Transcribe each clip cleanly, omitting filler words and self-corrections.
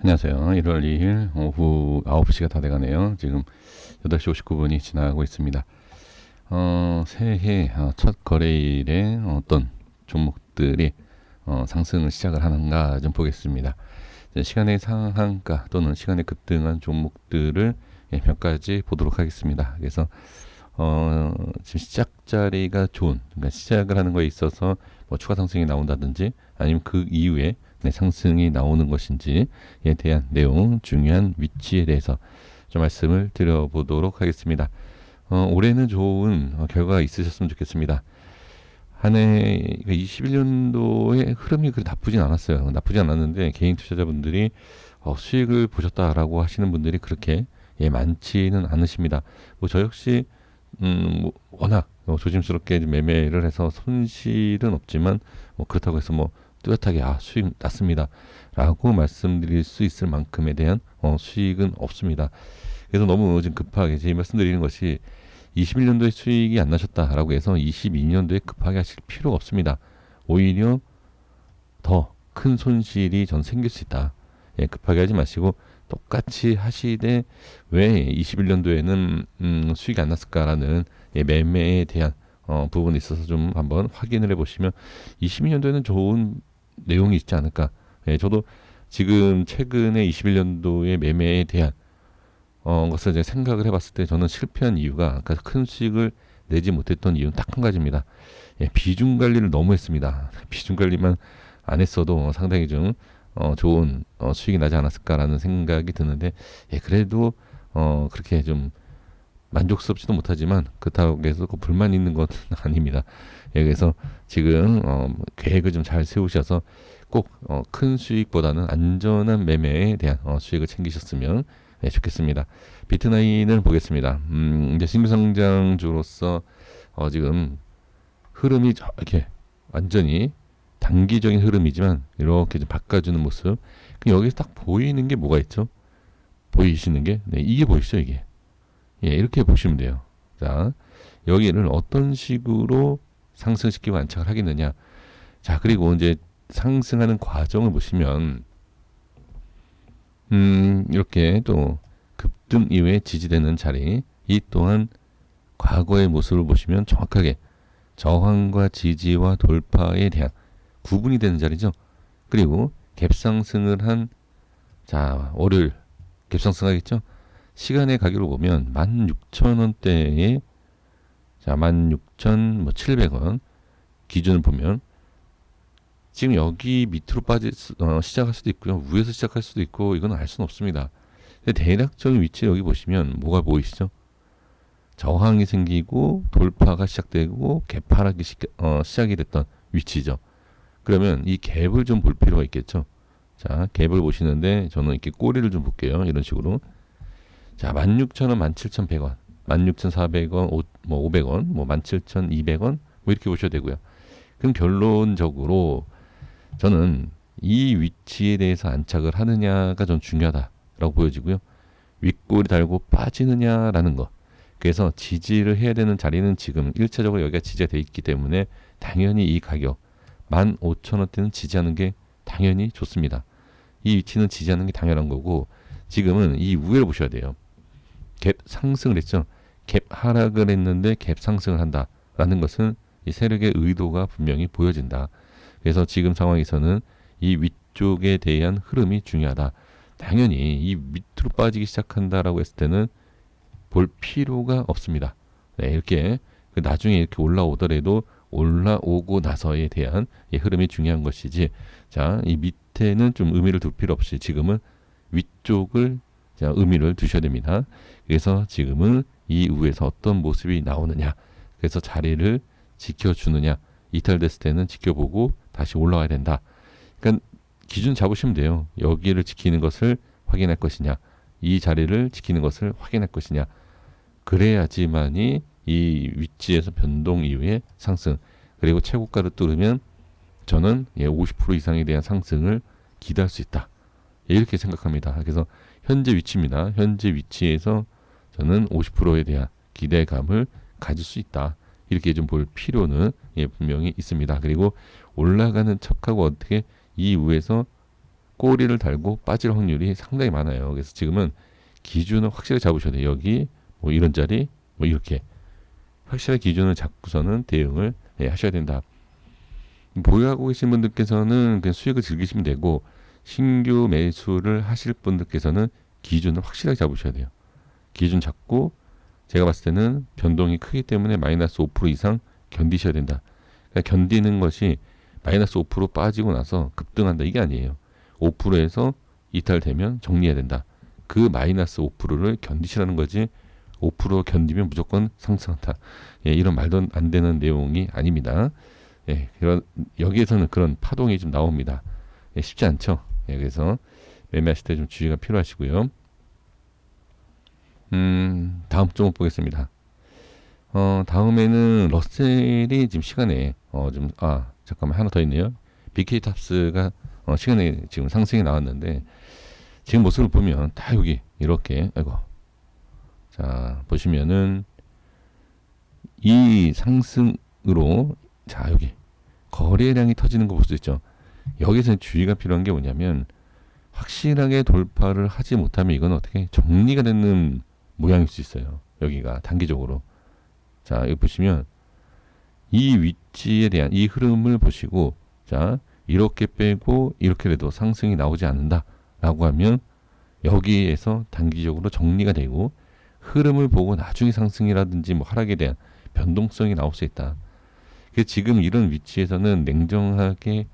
안녕하세요. 1월 2일 오후 9시가 다 돼가네요. 지금 8시 59분이 지나고 있습니다. 새해 첫 거래일에 어떤 종목들이 상승을 시작을 하는가 좀 보겠습니다. 시간의 상한가 또는 시간의 급등한 종목들을 몇 가지 보도록 하겠습니다. 그래서 지금 시작 자리가 좋은, 그러니까 시작을 하는 거에 있어서 뭐 추가 상승이 나온다든지 아니면 그 이후에 상승이 나오는 것인지에 대한 내용, 중요한 위치에 대해서 좀 말씀을 드려보도록 하겠습니다. 올해는 좋은 결과가 있으셨으면 좋겠습니다. 한 해 21년도의 흐름이 그렇게 나쁘진 않았어요. 나쁘진 않았는데 개인 투자자분들이 수익을 보셨다라고 하시는 분들이 그렇게 많지는 않으십니다. 뭐 저 역시 뭐 워낙 조심스럽게 매매를 해서 손실은 없지만 뭐 그렇다고 해서 뭐 뚜렷하게 수익 났습니다 라고 말씀드릴 수 있을 만큼에 대한 수익은 없습니다. 그래서 너무 지금 급하게 제 말씀드리는 것이 21년도에 수익이 안 나셨다라고 해서 22년도에 급하게 하실 필요가 없습니다. 오히려 더 큰 손실이 전 생길 수 있다. 급하게 하지 마시고 똑같이 하시되 왜 21년도에는 수익이 안 났을까라는 매매에 대한 부분에 있어서 좀 한번 확인을 해보시면 22년도에는 좋은 내용이 있지 않을까. 저도 지금 최근에 21년도의 매매에 대한 것을 이제 생각을 해봤을 때 저는 실패한 이유가, 그러니까 큰 수익을 내지 못했던 이유는 딱 한 가지입니다. 비중 관리를 너무 했습니다. 비중 관리만 안 했어도 상당히 좀 좋은 수익이 나지 않았을까라는 생각이 드는데, 그래도 그렇게 좀 만족스럽지도 못하지만 그렇다고 해서 불만 있는 건 아닙니다. 그래서 지금 계획을 좀 잘 세우셔서 꼭 큰 수익보다는 안전한 매매에 대한 수익을 챙기셨으면 좋겠습니다. 비트나인을 보겠습니다. 이제 신규상장주로서 지금 흐름이 이렇게 완전히 단기적인 흐름이지만 이렇게 좀 바꿔주는 모습. 여기서 딱 보이는 게 뭐가 있죠? 보이시는 게 이게 보이시죠? 이게 이렇게 보시면 돼요. 자, 여기를 어떤 식으로 상승시키고 안착을 하겠느냐. 자, 그리고 이제 상승하는 과정을 보시면 이렇게 또 급등 이후에 지지되는 자리, 이 또한 과거의 모습을 보시면 정확하게 저항과 지지와 돌파에 대한 구분이 되는 자리죠. 그리고 갭상승을 한, 자, 월요일 갭상승하겠죠. 시간의 가격을 보면 16,000원대에, 자, 16,700원 기준을 보면 지금 여기 밑으로 시작할 수도 있고요, 위에서 시작할 수도 있고, 이건 알 수는 없습니다. 근데 대략적인 위치 여기 보시면 뭐가 보이시죠? 저항이 생기고 돌파가 시작되고 개파락이 시작이 됐던 위치죠. 그러면 이 갭을 좀 볼 필요가 있겠죠. 자, 갭을 보시는데 저는 이렇게 꼬리를 좀 볼게요. 이런 식으로. 자, 16,000원, 17,100원, 16,400원, 500원, 17,200원, 뭐 이렇게 보셔도 되고요. 그럼 결론적으로 저는 이 위치에 대해서 안착을 하느냐가 좀 중요하다라고 보여지고요. 윗꼬리 달고 빠지느냐라는 거. 그래서 지지를 해야 되는 자리는 지금 1차적으로 여기가 지지가 돼 있기 때문에 당연히 이 가격 15,000원대는 지지하는 게 당연히 좋습니다. 이 위치는 지지하는 게 당연한 거고, 지금은 이 우회를 보셔야 돼요. 갭 상승을 했죠. 갭 하락을 했는데 갭 상승을 한다라는 것은 이 세력의 의도가 분명히 보여진다. 그래서 지금 상황에서는 이 위쪽에 대한 흐름이 중요하다. 당연히 이 밑으로 빠지기 시작한다라고 했을 때는 볼 필요가 없습니다. 이렇게 나중에 이렇게 올라오더라도 올라오고 나서에 대한 이 흐름이 중요한 것이지, 자, 이 밑에는 좀 의미를 둘 필요 없이 지금은 위쪽을 의미를 두셔야 됩니다. 그래서 지금은 이 위에서 어떤 모습이 나오느냐, 그래서 자리를 지켜주느냐, 이탈됐을 때는 지켜보고 다시 올라와야 된다. 그러니까 기준 잡으시면 돼요. 여기를 지키는 것을 확인할 것이냐, 이 자리를 지키는 것을 확인할 것이냐. 그래야지만이 이 위치에서 변동 이후에 상승, 그리고 최고가를 뚫으면 저는 50% 이상에 대한 상승을 기대할 수 있다. 이렇게 생각합니다. 그래서 현재 위치입니다. 현재 위치에서 저는 50%에 대한 기대감을 가질 수 있다. 이렇게 좀 볼 필요는 분명히 있습니다. 그리고 올라가는 척하고 어떻게 이 위에서 꼬리를 달고 빠질 확률이 상당히 많아요. 그래서 지금은 기준을 확실히 잡으셔야 돼요. 여기 뭐 이런 자리 뭐 이렇게 확실한 기준을 잡고서는 대응을 하셔야 된다. 보유하고 계신 분들께서는 그냥 수익을 즐기시면 되고, 신규 매수를 하실 분들께서는 기준을 확실하게 잡으셔야 돼요. 기준 잡고, 제가 봤을 때는 변동이 크기 때문에 마이너스 5% 이상 견디셔야 된다. 그러니까 견디는 것이 마이너스 5% 빠지고 나서 급등한다 이게 아니에요. 5%에서 이탈되면 정리해야 된다. 그 마이너스 5%를 견디시라는 거지, 5% 견디면 무조건 상승한다. 이런 말도 안 되는 내용이 아닙니다. 여기에서는 그런 파동이 좀 나옵니다. 쉽지 않죠. 그래서 매매하실 때 좀 주의가 필요하시고요. 다음 종목 보겠습니다. 다음에는 러셀이 지금 시간에 잠깐만 하나 더 있네요. BK탑스가 시간에 지금 상승이 나왔는데, 지금 모습을 보면 다 여기 이렇게 자 보시면은 이 상승으로 자 여기 거래량이 터지는 거 볼 수 있죠. 여기서 주의가 필요한 게 뭐냐면, 확실하게 돌파를 하지 못하면 이건 어떻게 정리가 되는 모양일 수 있어요. 여기가 단기적으로. 자 여기 보시면 이 위치에 대한 이 흐름을 보시고, 자 이렇게 빼고 이렇게라도 상승이 나오지 않는다 라고 하면 여기에서 단기적으로 정리가 되고, 흐름을 보고 나중에 상승이라든지 뭐 하락에 대한 변동성이 나올 수 있다. 그래서 지금 이런 위치에서는 냉정하게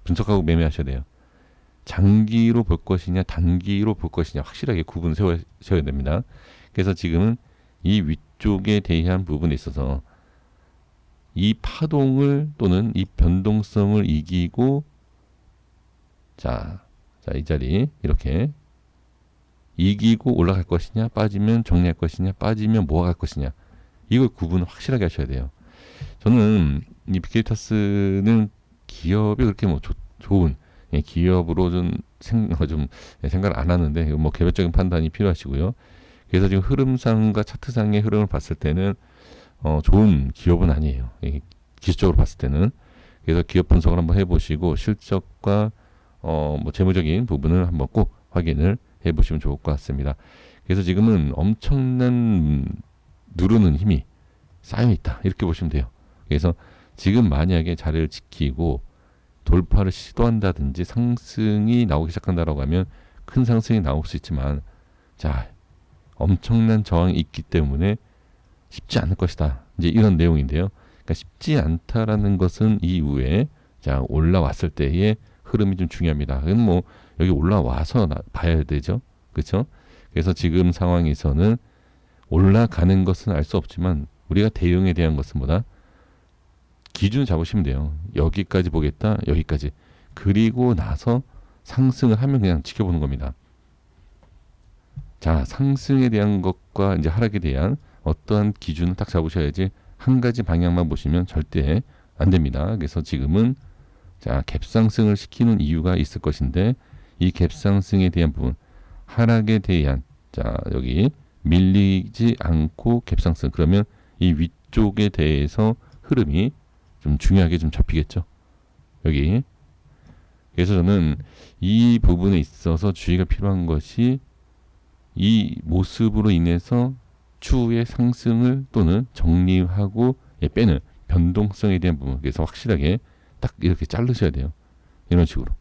분석하고 매매하셔야 돼요. 장기로 볼 것이냐 단기로 볼 것이냐 확실하게 구분 세우셔야 됩니다. 그래서 지금은 이 위쪽에 대한 부분에 있어서 이 파동을 또는 이 변동성을 이기고, 자 이 자리 이렇게 이기고 올라갈 것이냐, 빠지면 정리할 것이냐, 빠지면 모아갈 것이냐, 이걸 구분을 확실하게 하셔야 돼요. 저는 이 빅데이터스는 기업이 그렇게 뭐 좋은 기업으로 좀 생각을 안 하는데, 뭐 개별적인 판단이 필요하시고요. 그래서 지금 흐름상과 차트상의 흐름을 봤을 때는 좋은 기업은 아니에요. 기술적으로 봤을 때는. 그래서 기업 분석을 한번 해보시고 실적과 뭐 재무적인 부분을 한번 꼭 확인을 해보시면 좋을 것 같습니다. 그래서 지금은 엄청난 누르는 힘이 쌓여 있다 이렇게 보시면 돼요. 그래서 지금 만약에 자리를 지키고 돌파를 시도한다든지 상승이 나오기 시작한다라고 하면 큰 상승이 나올 수 있지만, 자 엄청난 저항이 있기 때문에 쉽지 않을 것이다. 이제 이런 내용인데요. 그러니까 쉽지 않다라는 것은 이후에 자 올라왔을 때의 흐름이 좀 중요합니다. 그건 뭐 여기 올라와서 봐야 되죠. 그렇죠? 그래서 지금 상황에서는 올라가는 것은 알 수 없지만 우리가 대응에 대한 것은 뭐다? 기준을 잡으시면 돼요. 여기까지 보겠다. 여기까지. 그리고 나서 상승을 하면 그냥 지켜보는 겁니다. 자, 상승에 대한 것과 이제 하락에 대한 어떠한 기준을 딱 잡으셔야지, 한 가지 방향만 보시면 절대 안 됩니다. 그래서 지금은 자, 갭상승을 시키는 이유가 있을 것인데, 이 갭상승에 대한 부분, 하락에 대한 자, 여기 밀리지 않고 갭상승, 그러면 이 위쪽에 대해서 흐름이 좀 중요하게 좀 잡히겠죠. 여기. 그래서 저는 이 부분에 있어서 주의가 필요한 것이, 이 모습으로 인해서 추후의 상승을 또는 정리하고 빼는 변동성에 대한 부분, 그래서 확실하게 딱 이렇게 자르셔야 돼요. 이런 식으로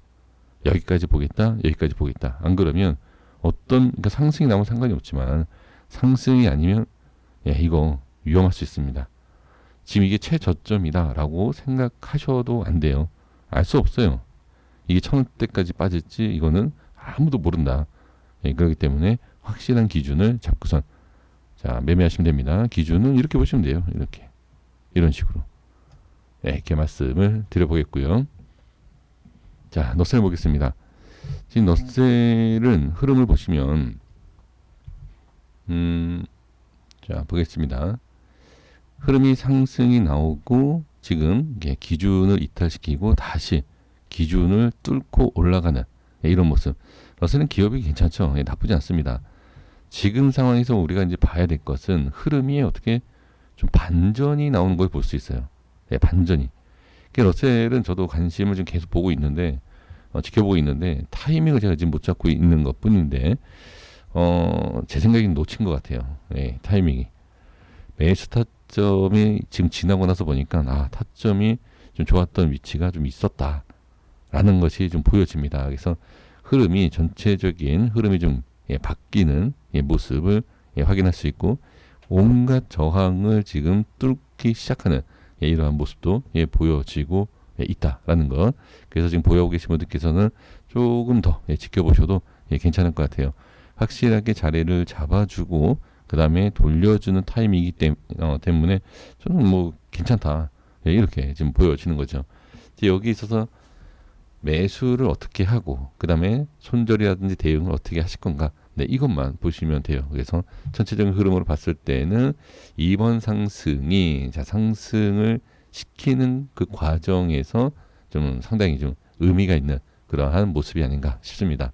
여기까지 보겠다, 여기까지 보겠다. 안 그러면 그러니까 상승이 나오면 상관이 없지만 상승이 아니면 이거 위험할 수 있습니다. 지금 이게 최저점이다라고 생각하셔도 안 돼요. 알 수 없어요. 이게 1000원대까지 빠질지 이거는 아무도 모른다. 그렇기 때문에 확실한 기준을 잡고선 자 매매하시면 됩니다. 기준은 이렇게 보시면 돼요. 이렇게 이런 식으로 이렇게 말씀을 드려보겠고요. 자 너셀 보겠습니다. 지금 너셀은 흐름을 보시면 자 보겠습니다. 흐름이 상승이 나오고 지금 기준을 이탈시키고 다시 기준을 뚫고 올라가는 이런 모습. 러셀은 기업이 괜찮죠. 나쁘지 않습니다. 지금 상황에서 우리가 이제 봐야 될 것은 흐름이 어떻게 좀 반전이 나오는 걸 볼 수 있어요. 반전이. 러셀은 저도 관심을 좀 계속 보고 있는데 지켜보고 있는데 타이밍을 제가 지금 못 잡고 있는 것 뿐인데 제 생각엔 놓친 것 같아요. 네, 타이밍이. 매수 타점이 지금 지나고 나서 보니까 타점이 좀 좋았던 위치가 좀 있었다라는 것이 좀 보여집니다. 그래서 흐름이 전체적인 흐름이 좀 바뀌는 모습을 확인할 수 있고 온갖 저항을 지금 뚫기 시작하는 이러한 모습도 보여지고 있다라는 것. 그래서 지금 보여오고 계신 분들께서는 조금 더 지켜보셔도 괜찮을 것 같아요. 확실하게 자리를 잡아주고 그 다음에 돌려주는 타임이기 때문에 저는 뭐 괜찮다 이렇게 지금 보여지는 거죠. 이제 여기 있어서 매수를 어떻게 하고 그 다음에 손절이라든지 대응을 어떻게 하실 건가, 네, 이것만 보시면 돼요. 그래서 전체적인 흐름으로 봤을 때는 이번 상승이 상승을 시키는 그 과정에서 좀 상당히 좀 의미가 있는 그러한 모습이 아닌가 싶습니다.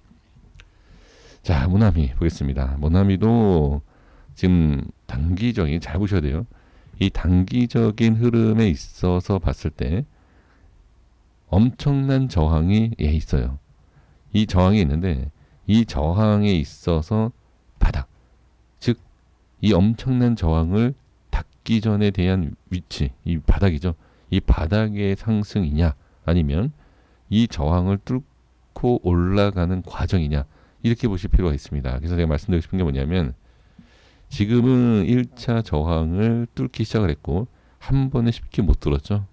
자, 모나미 보겠습니다. 모나미도 지금 단기적인, 잘 보셔야 돼요. 이 단기적인 흐름에 있어서 봤을 때 엄청난 저항이 있어요. 이 저항이 있는데 이 저항에 있어서 바닥, 즉 이 엄청난 저항을 닿기 전에 대한 위치, 이 바닥이죠. 이 바닥의 상승이냐 아니면 이 저항을 뚫고 올라가는 과정이냐, 이렇게 보실 필요가 있습니다. 그래서 제가 말씀드리고 싶은 게 뭐냐면 지금은 1차 저항을 뚫기 시작을 했고 한 번에 쉽게 못 뚫었죠.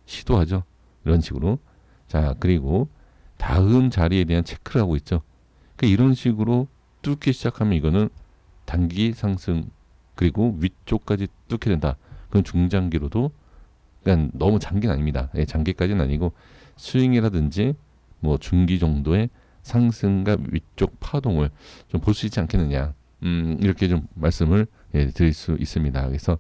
시도하죠. 이런 식으로. 자, 그리고 다음 자리에 대한 체크를 하고 있죠. 그러니까 이런 식으로 뚫기 시작하면 이거는 단기 상승, 그리고 위쪽까지 뚫게 된다. 그건 중장기로도, 그러니까 너무 장기는 아닙니다. 장기까지는 아니고 스윙이라든지 뭐 중기 정도의 상승과 위쪽 파동을 좀 볼 수 있지 않겠느냐. 이렇게 좀 말씀을 드릴 수 있습니다. 그래서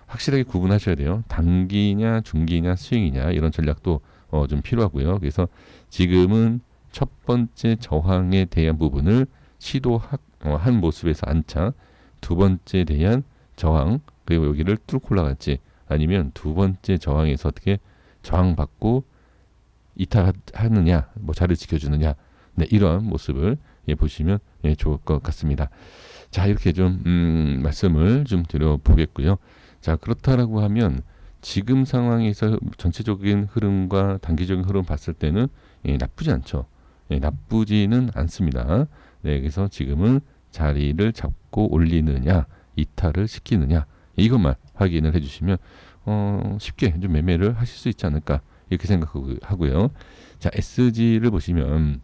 확실하게 구분하셔야 돼요. 단기냐, 중기냐, 스윙이냐, 이런 전략도 좀 필요하고요. 그래서 지금은 첫 번째 저항에 대한 부분을 시도한 모습에서 안착, 두 번째에 대한 저항, 그리고 여기를 뚫고 올라갈지 아니면 두 번째 저항에서 어떻게 저항받고 이탈하느냐, 뭐 자리를 지켜주느냐, 네, 이러한 모습을 보시면 좋을 것 같습니다. 자, 이렇게 좀 말씀을 좀 드려보겠고요. 자, 그렇다라고 하면 지금 상황에서 전체적인 흐름과 단기적인 흐름 봤을 때는 나쁘지 않죠. 나쁘지는 않습니다. 네, 그래서 지금은 자리를 잡고 올리느냐, 이탈을 시키느냐, 이것만 확인을 해주시면 쉽게 좀 매매를 하실 수 있지 않을까, 이렇게 생각하고요. 자, SG를 보시면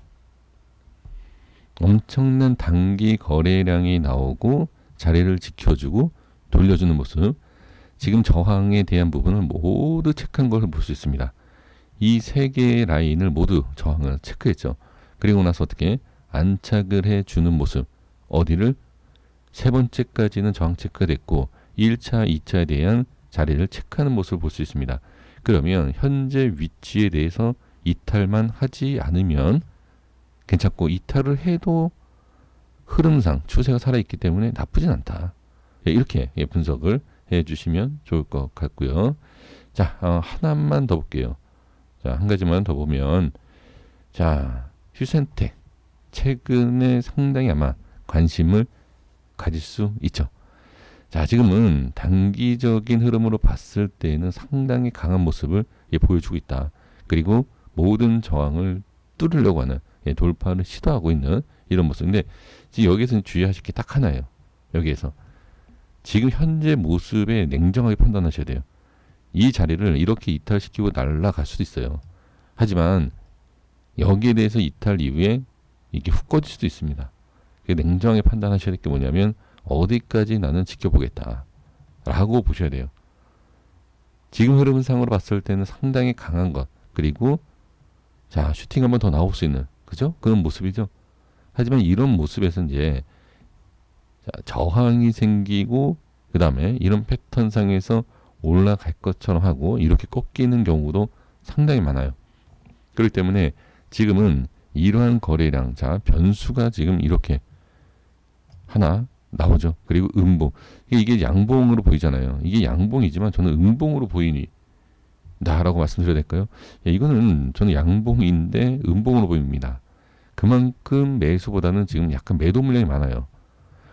엄청난 단기 거래량이 나오고 자리를 지켜주고 돌려주는 모습, 지금 저항에 대한 부분을 모두 체크한 걸 볼 수 있습니다. 이 세 개의 라인을 모두 저항을 체크했죠. 그리고 나서 어떻게 안착을 해주는 모습, 어디를 세 번째까지는 저항 체크가 됐고 1차, 2차에 대한 자리를 체크하는 모습을 볼 수 있습니다. 그러면 현재 위치에 대해서 이탈만 하지 않으면 괜찮고, 이탈을 해도 흐름상 추세가 살아있기 때문에 나쁘진 않다. 이렇게 분석을 해주시면 좋을 것 같고요. 자, 하나만 더 볼게요. 자, 한 가지만 더 보면, 자, 휴센텍 최근에 상당히 아마 관심을 가질 수 있죠. 자, 지금은 단기적인 흐름으로 봤을 때는 상당히 강한 모습을 보여주고 있다. 그리고 모든 저항을 뚫으려고 하는 돌파를 시도하고 있는 이런 모습인데, 지금 여기서 주의하실 게 딱 하나예요. 여기에서 지금 현재 모습에 냉정하게 판단하셔야 돼요. 이 자리를 이렇게 이탈시키고 날아갈 수도 있어요. 하지만 여기에 대해서 이탈 이후에 이게 훅 꺼질 수도 있습니다. 냉정하게 판단하셔야 될 게 뭐냐면 어디까지 나는 지켜보겠다 라고 보셔야 돼요. 지금 흐름상으로 봤을 때는 상당히 강한 것, 그리고 자, 슈팅 한번 더 나올 수 있는, 그죠? 그런 모습이죠. 하지만 이런 모습에서 이제 저항이 생기고 그 다음에 이런 패턴상에서 올라갈 것처럼 하고 이렇게 꺾이는 경우도 상당히 많아요. 그렇기 때문에 지금은 이러한 거래량, 자, 변수가 지금 이렇게 하나 나오죠. 그리고 음봉, 이게 양봉으로 보이잖아요. 이게 양봉이지만 저는 음봉으로 보이니 라고 말씀드려야 될까요? 예, 이거는 저는 양봉인데 음봉으로 보입니다. 그만큼 매수보다는 지금 약간 매도 물량이 많아요.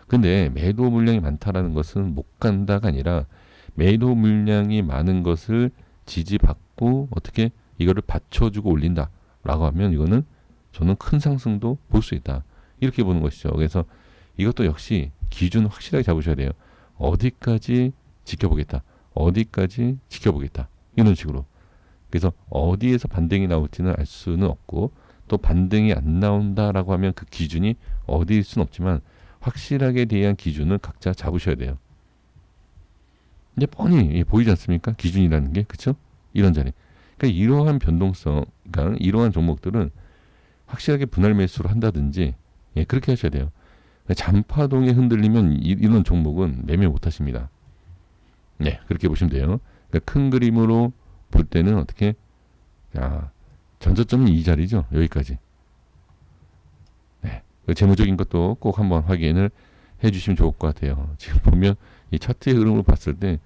근데 매도 물량이 많다라는 것은 못 간다가 아니라 매도 물량이 많은 것을 지지받고 어떻게 이거를 받쳐주고 올린다라고 하면 이거는 저는 큰 상승도 볼 수 있다. 이렇게 보는 것이죠. 그래서 이것도 역시 기준 확실하게 잡으셔야 돼요. 어디까지 지켜보겠다. 어디까지 지켜보겠다. 이런 식으로. 그래서 어디에서 반등이 나올지는 알 수는 없고 또 반등이 안 나온다라고 하면 그 기준이 어디일 수는 없지만 확실하게 대한 기준을 각자 잡으셔야 돼요. 이제 뻔히 보이지 않습니까? 기준이라는 게. 그쵸? 이런 자리. 그러니까 이러한 변동성, 그러니까 이러한 종목들은 확실하게 분할 매수를 한다든지 그렇게 하셔야 돼요. 잔파동에 흔들리면 이런 종목은 매매 못 하십니다. 네, 그렇게 보시면 돼요. 그러니까 큰 그림으로 볼 때는 어떻게, 자, 전저점이 이 자리죠. 여기까지. 네, 그 재무적인 것도 꼭 한번 확인을 해주시면 좋을 것 같아요. 지금 보면 이 차트의 흐름을 봤을 때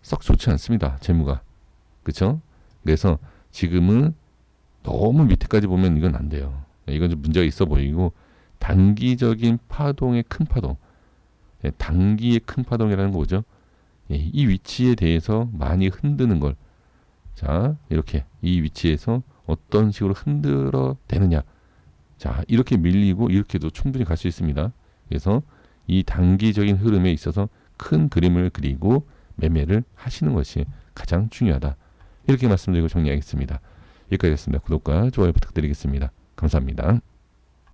썩 좋지 않습니다. 재무가. 그쵸? 그래서 지금은 너무 밑에까지 보면 이건 안 돼요. 이건 좀 문제가 있어 보이고 단기적인 파동의 큰 파동, 단기의 큰 파동이라는 거죠. 이 위치에 대해서 많이 흔드는 걸, 자, 이렇게 이 위치에서 어떤 식으로 흔들어 대느냐, 자, 이렇게 밀리고 이렇게도 충분히 갈 수 있습니다. 그래서 이 단기적인 흐름에 있어서 큰 그림을 그리고 매매를 하시는 것이 가장 중요하다. 이렇게 말씀드리고 정리하겠습니다. 여기까지였습니다. 구독과 좋아요 부탁드리겠습니다. 감사합니다.